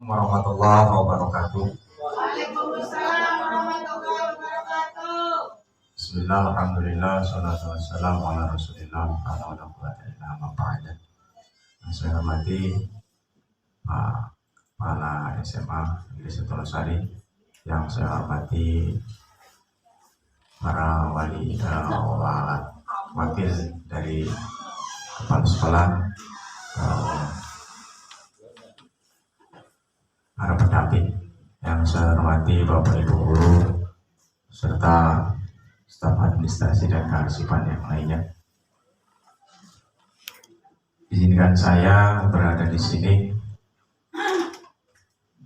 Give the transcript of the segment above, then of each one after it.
warahmatullahi wabarakatuh. Waalaikumsalam warahmatullahi wabarakatuh. Bismillah, alhamdulillah, salatu wassalamu ala rasulillah, ala quwwata illa billah. Saya hormati kepala SMA Negeri Sari, yang saya hormati para wakil dari kepala sekolah, para pendamping yang saya hormati Bapak Ibu guru serta staf administrasi dan kearsipan yang lainnya. Izinkan saya berada di sini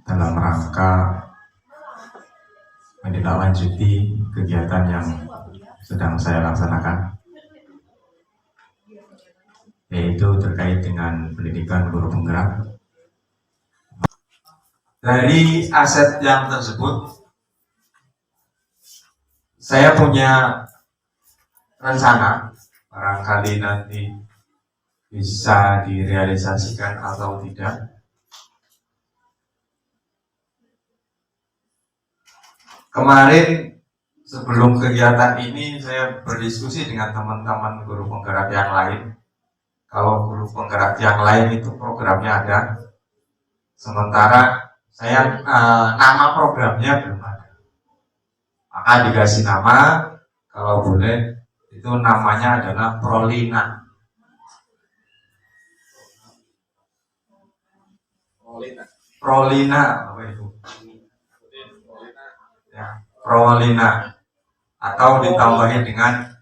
dalam rangka menindaklanjuti kegiatan yang sedang saya laksanakan, yaitu terkait dengan pendidikan guru penggerak. Dari aset yang tersebut, saya punya rencana, barangkali nanti bisa direalisasikan atau tidak. Kemarin sebelum kegiatan ini saya berdiskusi dengan teman-teman guru penggerak yang lain. Kalau guru penggerak yang lain itu programnya ada, sementara saya nama programnya belum ada. Maka dikasih nama, kalau boleh, itu namanya adalah Prolina. Prolina, apa itu? Ya, Prolina. Atau ditambahin dengan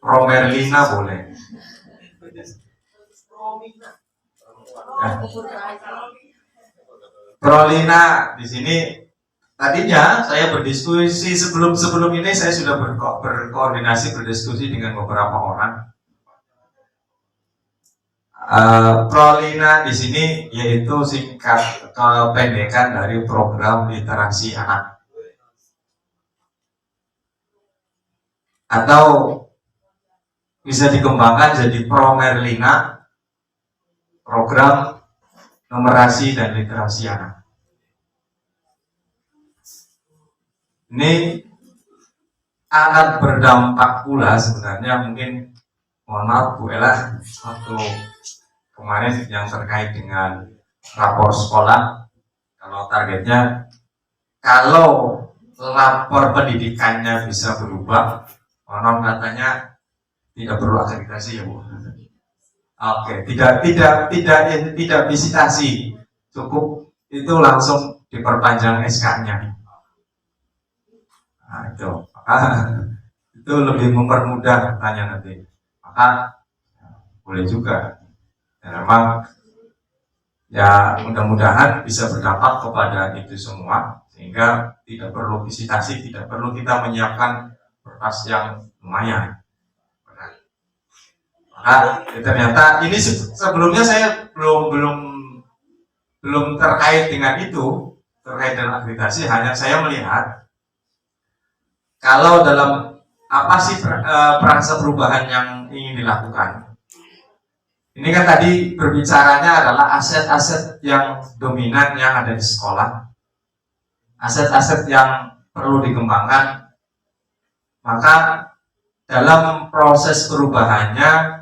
Promerlina boleh. Ya. Prolina di sini tadinya saya berdiskusi sebelum ini saya sudah berkoordinasi berdiskusi dengan beberapa orang. Prolina di sini yaitu singkat kependekan dari program literasi anak, atau bisa dikembangkan jadi Promerlina, program numerasi dan literasi anak. Ini akan berdampak pula sebenarnya, mungkin mohon maaf Bu Ella, waktu kemarin yang terkait dengan rapor sekolah, kalau targetnya, kalau lapor pendidikannya bisa berubah, konon katanya tidak perlu akreditasi ya Bu. Oke, tidak visitasi, cukup itu langsung diperpanjang SK-nya. Nah itu lebih mempermudah katanya nanti. Maka boleh juga. Dan memang ya mudah-mudahan bisa berdampak kepada itu semua, sehingga tidak perlu visitasi, tidak perlu kita menyiapkan berkas yang lumayan. Nah, ternyata ini sebelumnya saya belum terkait dengan itu, terkait dengan akreditasi. Hanya saya melihat kalau dalam apa sih perasa perubahan yang ingin dilakukan. Ini kan tadi berbicaranya adalah aset-aset yang dominan yang ada di sekolah, aset-aset yang perlu dikembangkan. Maka dalam proses perubahannya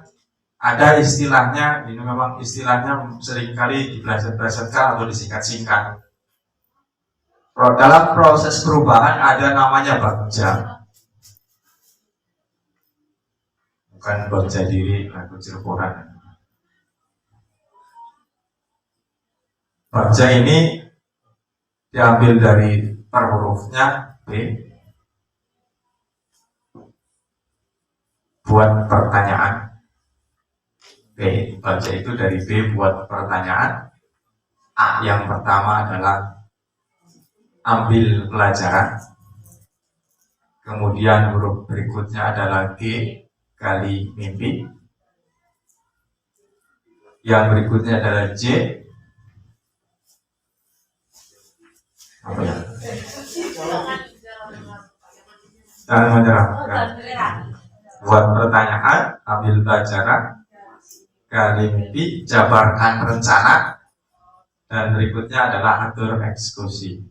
ada istilahnya, ini memang istilahnya seringkali dibelesetkan atau disingkat-singkat. Dalam proses perubahan ada namanya bagja. Bukan bagja diri, lagu Cirebon. Bagja ini diambil dari per hurufnya B, buat pertanyaan. B, baca itu dari B buat pertanyaan. A yang pertama adalah ambil pelajaran. Kemudian huruf berikutnya adalah G, gali mimpi. Yang berikutnya adalah J. Apa ya? Jangan menyerah. Buat pertanyaan, ambil pelajaran, gali mimpi, jabarkan rencana, dan berikutnya adalah atur eksekusi.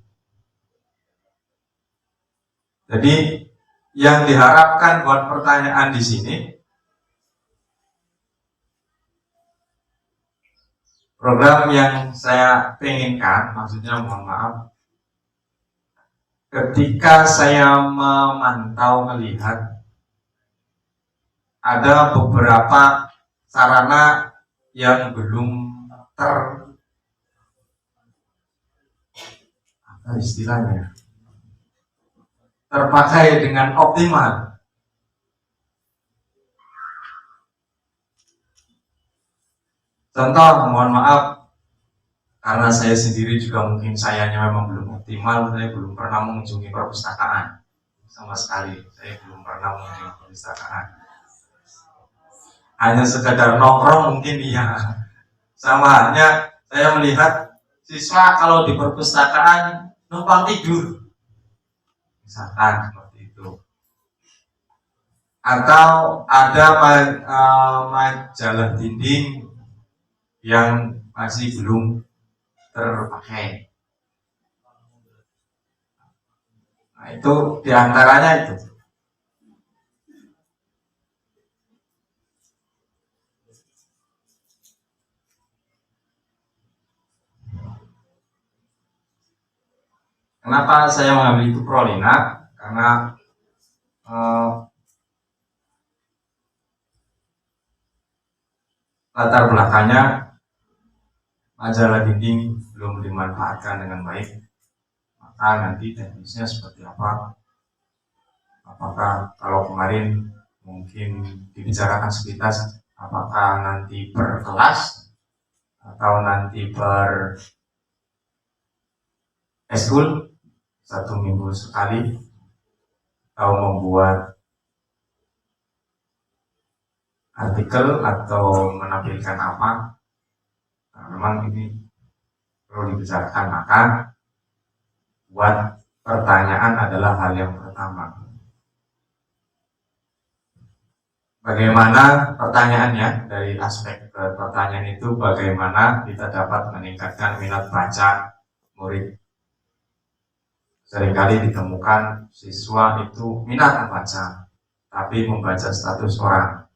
Jadi yang diharapkan buat pertanyaan di sini, program yang saya inginkan, maksudnya mohon maaf, ketika saya memantau melihat ada beberapa sarana yang belum apa istilahnya, terpakai dengan optimal. Contoh, mohon maaf, karena saya sendiri juga mungkin sayanya memang belum optimal, saya belum pernah mengunjungi perpustakaan sama sekali. Saya belum pernah mengunjungi perpustakaan. Hanya sekadar nongkrong mungkin iya. Sama halnya saya melihat siswa kalau di perpustakaan numpang tidur, misalkan seperti itu. Atau ada majalah dinding yang masih belum terpakai. Nah, itu diantaranya itu. Kenapa saya mengambil itu Prolina? Karena latar belakangnya majalah dinding belum dimanfaatkan dengan baik, maka nanti teknisnya seperti apa? Apakah kalau kemarin mungkin dibicarakan sekitar apakah nanti per kelas atau nanti per eskul 1 minggu sekali, atau membuat artikel atau menampilkan apa. Nah, memang ini perlu dibicarakan, maka buat pertanyaan adalah hal yang pertama. Bagaimana pertanyaannya? Dari aspek pertanyaan itu bagaimana kita dapat meningkatkan minat baca murid. Seringkali ditemukan siswa itu minat membaca, tapi membaca status orang.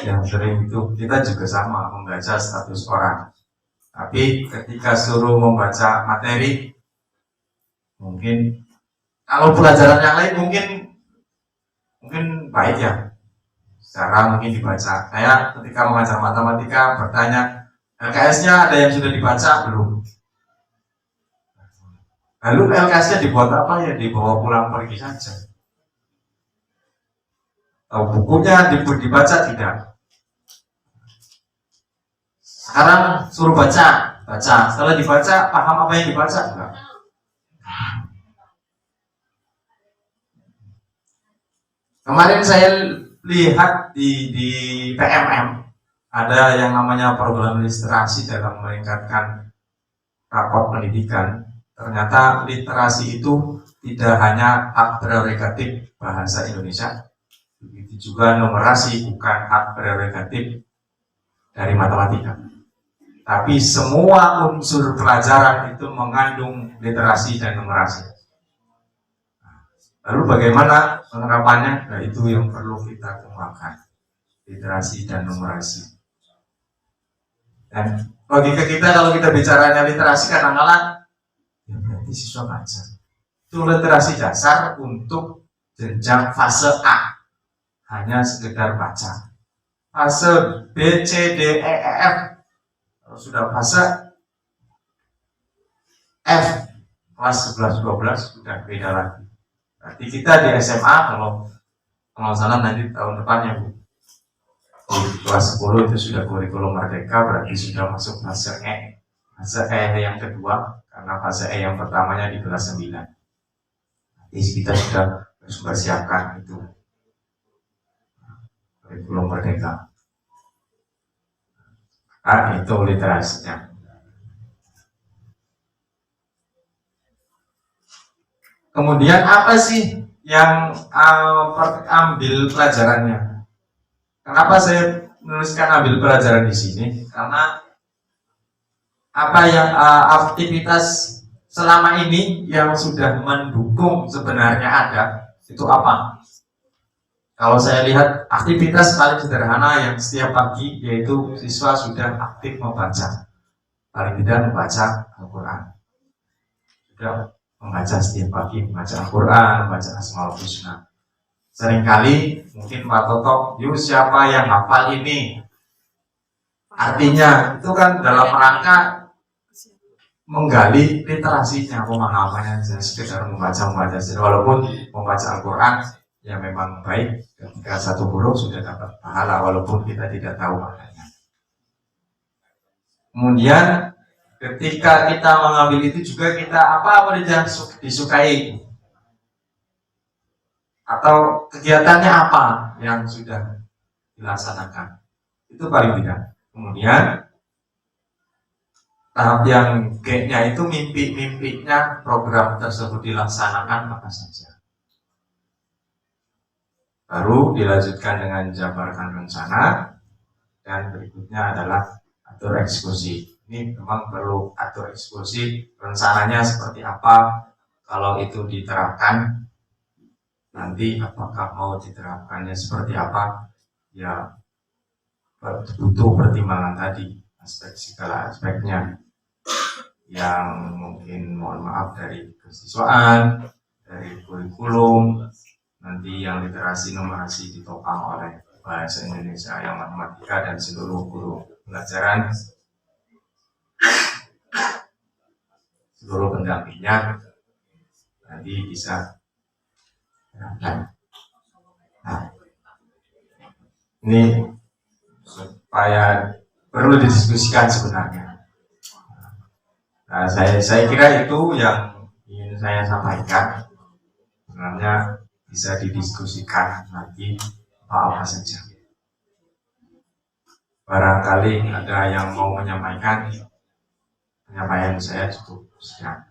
Yang sering itu kita juga sama, membaca status orang. Tapi ketika suruh membaca materi, mungkin kalau pelajaran yang lain mungkin baik ya, secara mungkin dibaca. Saya ketika mengajar matematika bertanya, LKS-nya ada yang sudah dibaca belum? Lalu LKS-nya dibuat apa ya? Dibawa pulang pergi saja. Bukunya dibaca tidak. Sekarang suruh baca. Setelah dibaca, paham apa yang dibaca? Enggak. Kemarin saya lihat di PMM ada yang namanya program literasi dalam meningkatkan rapor pendidikan. Ternyata literasi itu tidak hanya hak prerogatif bahasa Indonesia, begitu juga numerasi bukan hak prerogatif dari matematika. Tapi semua unsur pelajaran itu mengandung literasi dan numerasi. Lalu bagaimana penerapannya? Nah, itu yang perlu kita kembangkan, literasi dan numerasi. Dan logika kita kalau kita bicaranya literasi kadang-kadang ya berarti siswa baca. Itu literasi dasar untuk jenjang fase A, hanya sekedar baca. Fase B, C, D, E, F, kalau sudah fase F, kelas 11-12 sudah beda lagi. Berarti kita di SMA kalau salah nanti tahun depannya Bu, di kelas 10 itu sudah kurikulum merdeka, berarti sudah masuk fase E. Fase E yang kedua, karena fase E yang pertamanya di kelas 9. Jadi kita sudah harus mempersiapkan itu kurikulum merdeka. Nah, itu literasinya. Kemudian apa sih yang ambil pelajarannya? Kenapa saya menuliskan ambil pelajaran di sini karena apa yang aktivitas selama ini yang sudah mendukung sebenarnya ada itu apa? Kalau saya lihat aktivitas paling sederhana yang setiap pagi yaitu siswa sudah aktif membaca, paling tidak membaca Al-Quran, sudah membaca setiap pagi, membaca Al-Quran, membaca Asmaul Husna. Seringkali mungkin Pak Toto, yuk siapa yang hafal ini? Artinya itu kan dalam rangka menggali literasinya, pemahamannya, sekedar membaca saja. Walaupun membaca Al-Quran ya memang baik, ketika satu huruf sudah dapat pahala walaupun kita tidak tahu maknanya. Kemudian ketika kita mengambil itu juga kita apa yang disukai atau kegiatannya apa yang sudah dilaksanakan, itu paling tidak. Kemudian tahap yang G-nya itu mimpi-mimpinya program tersebut dilaksanakan apa saja. Baru dilanjutkan dengan jabarkan rencana, dan berikutnya adalah atur eksekusi. Ini memang perlu atur eksekusi, rencananya seperti apa, kalau itu diterapkan nanti apakah mau diterapkannya seperti apa, ya butuh pertimbangan tadi, segala aspeknya yang mungkin mohon maaf dari kesiswaan, dari kurikulum, nanti yang literasi numerasi ditopang oleh bahasa Indonesia, yang matematika, dan seluruh guru pelajaran, seluruh pendampingnya nanti bisa. Nah, ini supaya perlu didiskusikan sebenarnya. Nah, saya kira itu yang ingin saya sampaikan. Sebenarnya bisa didiskusikan lagi apa saja. Barangkali ada yang mau menyampaikan, penyampaian saya cukup sekian.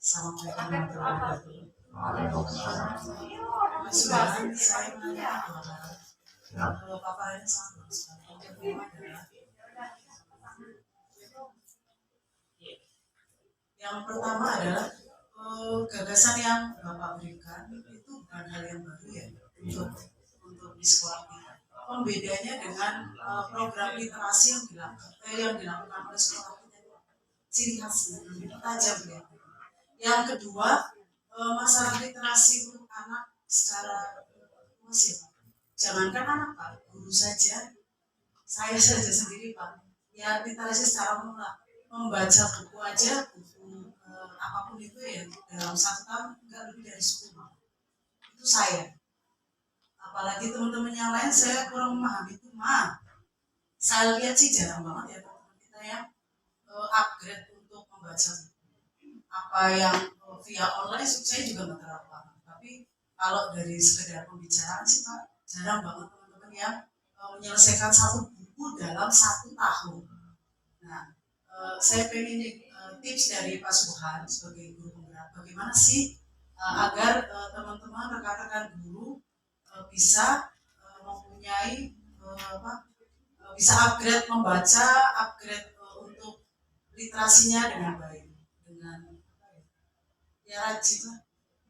Assalamualaikum warahmatullahi wabarakatuh. Saya menanya kalau paparannya sama, yang pertama adalah gagasan yang Bapak berikan itu bukan hal yang baru ya untuk di sekolah kita. Pembedanya dengan program literasi yang dilakukan oleh sekolah kita, ciri khasnya tajam ya. Yang kedua, masalah literasi untuk anak secara masif. Jangankan anak Pak, guru saja, saya saja sendiri Pak, ya literasi secara umum, membaca buku aja, buku apapun itu ya dalam 1 tahun nggak lebih dari 10. Itu saya. Apalagi teman-teman yang lain saya kurang memahami itu Saya lihat sih jarang banget ya teman-teman kita yang upgrade untuk membaca buku. Apa yang via online saya juga nggak terlalu paham, tapi kalau dari sekedar pembicaraan sih Pak, jarang banget teman-teman yang menyelesaikan satu buku dalam 1 tahun. Nah, saya pengen tips dari Pak Subhan sebagai guru penggerak, bagaimana sih agar teman-teman rekan-rekan guru bisa mempunyai bisa upgrade membaca, upgrade untuk literasinya dengan baik, dengan ya rajin lah.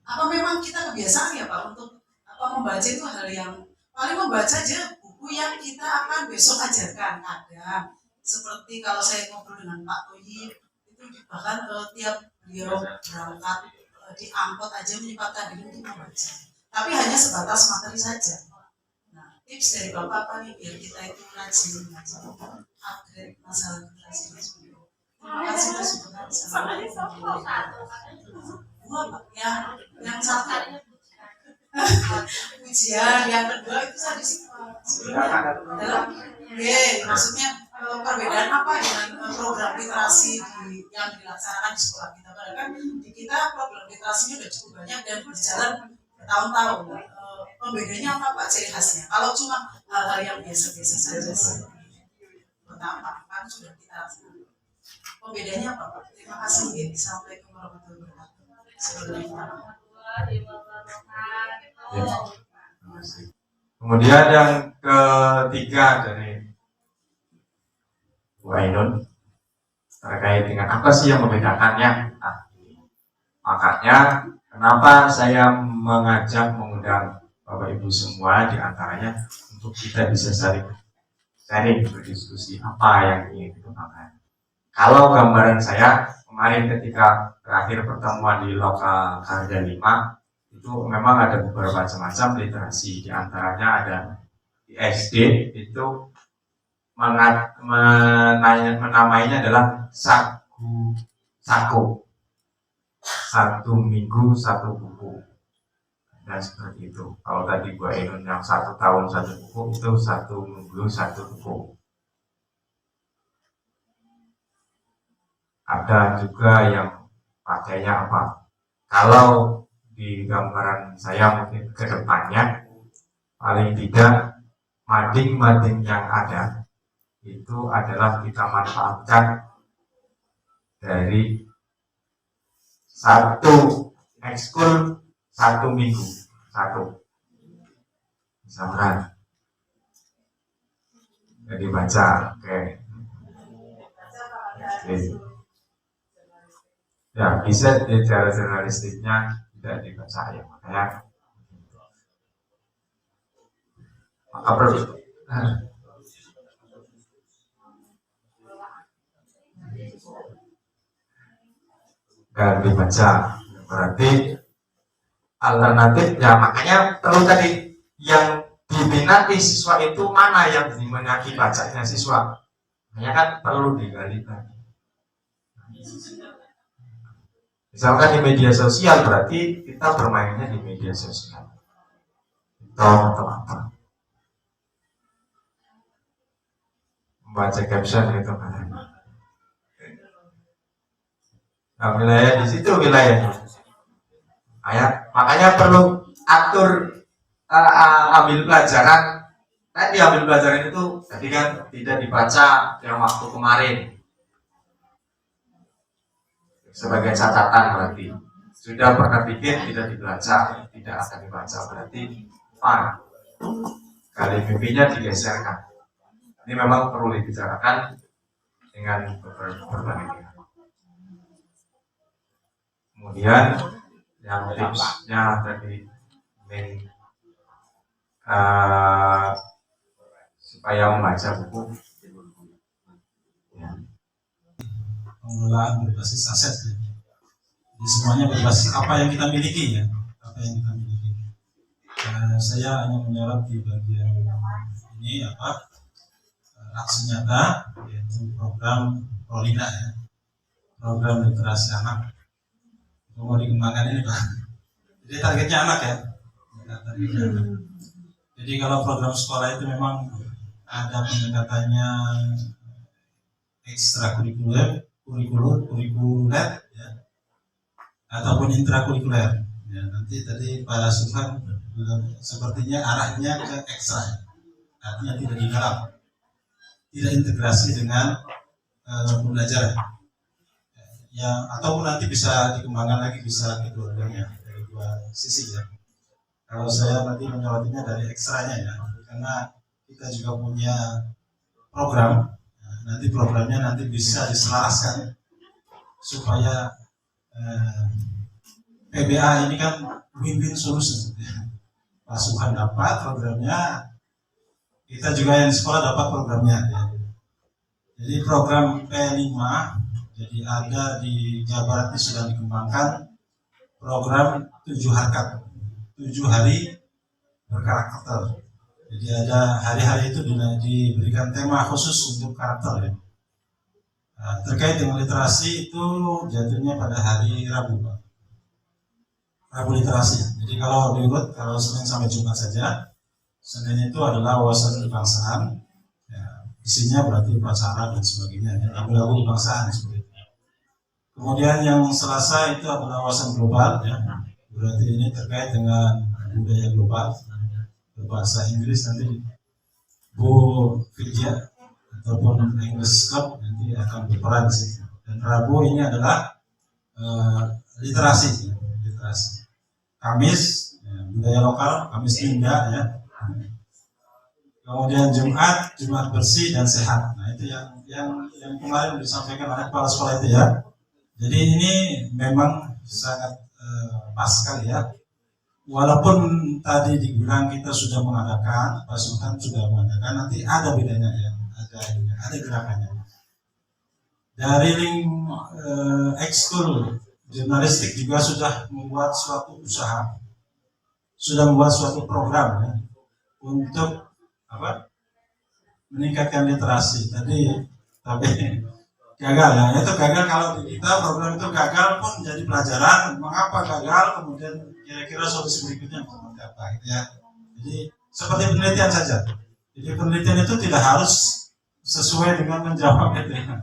Apa memang kita kebiasaan ya Pak untuk membaca itu hal yang paling membaca aja buku yang kita akan besok ajarkan. Kadang seperti kalau saya ngobrol dengan Pak Toyib itu bahkan tiap beliau berangkat di angkot aja menyempatkan diri untuk membaca. Tapi hanya sebatas materi saja. Nah, tips dari Bapak apa nih biar kita itu rajin membaca, upgrade masalah literasi. Terima kasih Pak Subhan. Yang satu ujian, yang kedua itu tadi dalam maksudnya perbedaan apa dengan program literasi yang dilaksanakan di sekolah kita. Padahal kan di kita program literasinya sudah cukup banyak dan berjalan bertahun-tahun. Pembedanya apa Pak, ciri khasnya? Kalau cuma hal-hal yang biasa-biasa saja pertama kan sudah kita laksanakan. Pembedanya apa Pak? Terima kasih. Assalamualaikum warahmatullahi wabarakatuh. Ya. Kemudian yang ketiga dari Bu Ainun terkait dengan apa sih yang membedakannya. Nah, makanya kenapa saya mengundang Bapak Ibu semua diantaranya untuk kita bisa saling sharing, berdiskusi apa yang ingin dikembangkan. Kalau gambaran saya kemarin ketika terakhir pertemuan di Lokal Karya 5 itu memang ada beberapa macam literasi, diantaranya ada di SD itu menamainya adalah sako, 1 minggu 1 buku, dan seperti itu. Kalau tadi Bu Ainun yang 1 tahun 1 buku, itu 1 minggu 1 buku. Ada juga yang pakainya apa? Kalau di gambaran saya mungkin ke depannya paling tidak mading-mading yang ada itu adalah kita manfaatkan dari 1 ekskul 1 minggu 1 misalkan jadi baca ya bisa di cara jurnalistiknya tidak dibaca ya, makanya maka perlu dan dibaca, berarti alternatif ya, makanya perlu tadi yang diminati siswa itu mana yang diminati bacanya siswa, makanya kan perlu digali lagi. Misalkan di media sosial berarti kita bermainnya di media sosial atau apa, membaca caption gitu kan. Nah, wilayah di situ wilayahnya. Makanya perlu atur ambil pelajaran. Tadi ambil pelajaran itu tadi kan tidak dibaca yang waktu kemarin. Sebagai catatan berarti sudah pernah bikin tidak dibaca, tidak akan dibaca, berarti kali mimpinya digeserkan. Ini memang perlu dibicarakan dengan berbagai pihak. Kemudian yang tipsnya tadi supaya membaca buku ya. Pengelolaan berbasis aset ya. Jadi semuanya berbasis apa yang kita miliki ya, apa yang kita miliki. Saya hanya menyorot di bagian ini aksi nyata, yaitu program Prolina ya, program literasi anak. Mau dikembangkan ini Pak. Jadi targetnya anak ya. Targetnya anak. Jadi kalau program sekolah itu memang ada pendekatannya ekstrakurikuler, kurikuler ya, ataupun intrakurikuler. Ya, nanti tadi Pak Subhan sepertinya arahnya ke ekstra, artinya tidak di dalam, tidak integrasi dengan pembelajaran. Ya, ataupun nanti bisa dikembangkan lagi, bisa kedua-duanya dari 2 sisi ya. Kalau saya nanti menyorotinya dari ekstranya ya, karena kita juga punya program. Nanti programnya nanti bisa diselaraskan supaya PBA ini kan win-win solution. Pak Subhan dapat programnya, kita juga yang sekolah dapat programnya ya. Jadi program P5, jadi ada di Jawa Barat ini sudah dikembangkan program 7 harkat, 7 hari berkarakter. Jadi ada hari-hari itu diberikan tema khusus untuk karakter ya. Nah, terkait dengan literasi itu jatuhnya pada hari Rabu Pak. Rabu literasi. Jadi kalau diurut, kalau Senin sampai Jumat saja, Senin itu adalah wawasan kebangsaan. Ya, isinya berarti upacara dan sebagainya. Lagu-lagu kebangsaan seperti itu. Kemudian yang Selasa itu adalah wawasan global ya. Berarti ini terkait dengan budaya global. Berbahasa Inggris nanti Bu Vidya ataupun English Club nanti akan berperan di situ. Dan Rabu ini adalah literasi. Kamis budaya lokal, Kamis Linda ya. Kemudian Jumat bersih dan sehat. Nah itu yang kemarin disampaikan oleh kepala sekolah itu ya. Jadi ini memang sangat pas sekali ya. Walaupun tadi dibilang kita sudah mengadakan, pasukan sudah mengadakan, nanti ada bedanya ya, ada gerakannya. Dari link ekskul jurnalistik juga sudah membuat suatu usaha, sudah membuat suatu program ya, untuk meningkatkan literasi. Tapi gagal ya, itu gagal kalau di kita program itu gagal pun jadi pelajaran mengapa gagal, kemudian kira-kira solusi berikutnya seperti apa gitu ya. Jadi seperti penelitian saja. Jadi penelitian itu tidak harus sesuai dengan menjawab itu ya.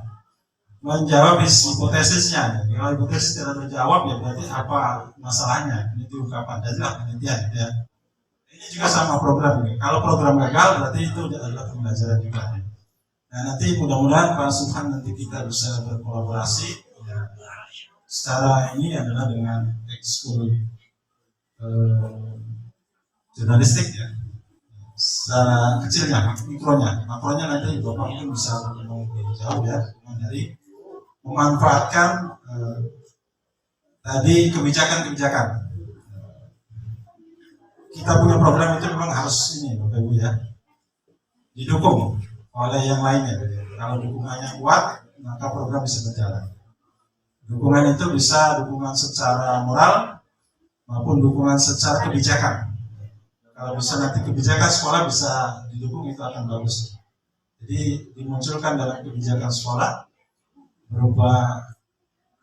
Menjawab hipotesisnya. Kalau hipotesis tidak terjawab ya berarti apa masalahnya, ini diungkapkan. Jadilah penelitian gitu ya. Ini juga sama program. Kalau program gagal berarti itu adalah pembelajaran juga. Nah nanti mudah-mudahan pasukan nanti kita bisa berkolaborasi ya. Secara ini adalah dengan ekskul jurnalistik ya. Secara kecilnya, makronya nanti Bapak mungkin bisa ngomong lebih jauh ya. Dari memanfaatkan tadi kebijakan-kebijakan. Kita punya program itu memang harus ini Bapak Ibu ya, didukung oleh yang lainnya. Kalau dukungannya kuat, maka program bisa berjalan. Dukungan itu bisa dukungan secara moral maupun dukungan secara kebijakan. Kalau bisa nanti kebijakan sekolah bisa didukung, itu akan bagus. Jadi dimunculkan dalam kebijakan sekolah berupa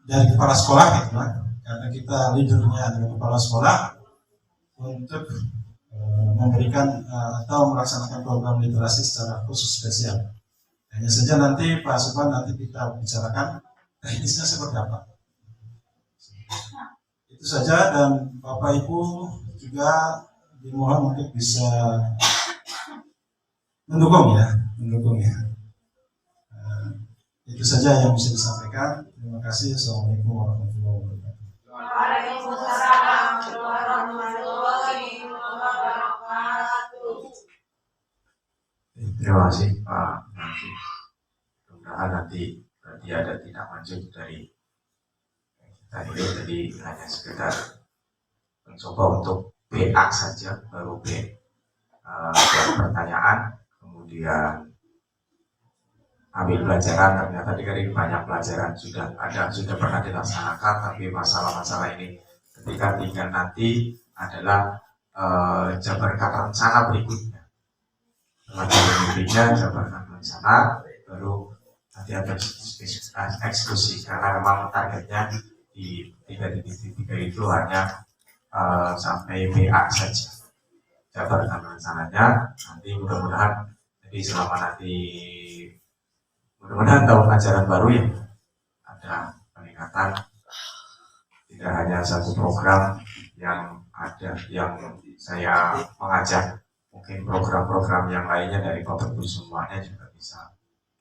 dari kepala sekolah gitu kan, karena kita leadernya adalah kepala sekolah, untuk memberikan atau melaksanakan program literasi secara khusus spesial. Hanya saja nanti Pak Supan nanti kita bicarakan teknisnya seperti apa. Itu saja, dan Bapak Ibu juga dimohon untuk bisa mendukung ya. Itu saja yang bisa disampaikan. Terima kasih. Assalamualaikum warahmatullahi wabarakatuh. Waalaikumsalam warahmatullahi wabarakatuh. Terima kasih Pak. Mudah-mudahan nanti berarti ada tindak lanjut dari kita ini. Tadi hanya sekedar mencoba untuk BA saja, baru pertanyaan, kemudian ambil pelajaran. Ternyata dari banyak pelajaran sudah pernah dilaksanakan, tapi masalah-masalah ini ketika tinggal nanti adalah jabarkan rencana berikutnya. Berikutnya jabarkan rencana, baru nanti ada eksekusi, karena memang targetnya di 3.3 itu hanya sampai BA saja. Jabarkan rencananya, nanti mudah-mudahan tahun ajaran baru ya ada peningkatan, tidak hanya satu program yang ada yang saya mengajak, mungkin program-program yang lainnya dari Bapak Ibu semuanya juga bisa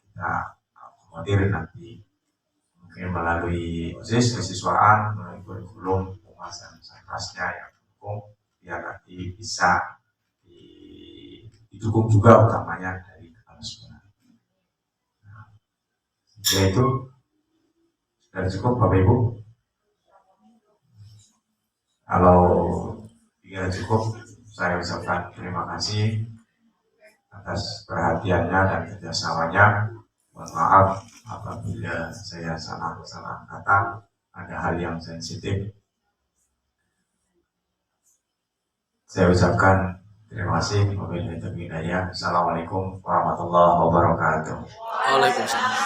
kita akomodir nanti, mungkin melalui kesiswaan, melalui kurikulum, pemasaran kelasnya yang didukung, biar nanti bisa didukung juga utamanya dari kepala sekolah. Itu sudah cukup Bapak Ibu. Kalau tidak cukup, saya ucapkan terima kasih atas perhatiannya dan kerjasamanya. Mohon maaf apabila saya salah kata, ada hal yang sensitif. Saya ucapkan terima kasih. Wabillahi taufiq wal hidayah. Assalamualaikum warahmatullahi wabarakatuh. Waalaikumsalam.